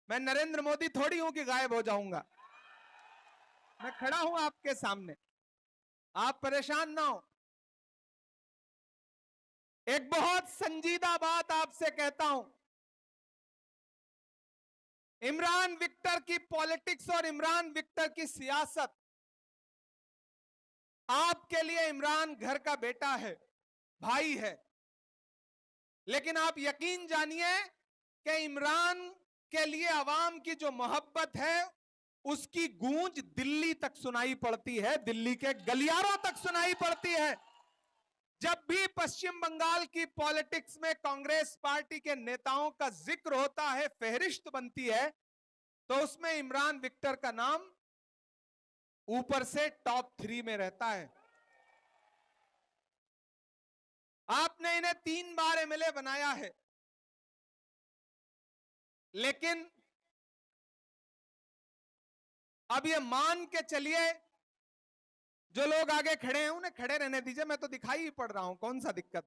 मैं नरेंद्र मोदी थोड़ी हूं कि गायब हो जाऊंगा। मैं खड़ा हूं आपके सामने, आप परेशान ना हो। एक बहुत संजीदा बात आपसे कहता हूं, इमरान विक्टर की पॉलिटिक्स और इमरान विक्टर की सियासत, आपके लिए इमरान घर का बेटा है, भाई है, लेकिन आप यकीन जानिए कि इमरान के लिए अवाम की जो मोहब्बत है उसकी गूंज दिल्ली तक सुनाई पड़ती है, दिल्ली के गलियारों तक सुनाई पड़ती है। जब भी पश्चिम बंगाल की पॉलिटिक्स में कांग्रेस पार्टी के नेताओं का जिक्र होता है, फहरिस्त बनती है, तो उसमें इमरान विक्टर का नाम ऊपर से टॉप 3 में रहता है। आपने इन्हें 3 बार एमएलए बनाया है, लेकिन अब ये मान के चलिए, जो लोग आगे खड़े हैं उन्हें खड़े रहने दीजिए, मैं तो दिखाई ही पड़ रहा हूं, कौन सा दिक्कत।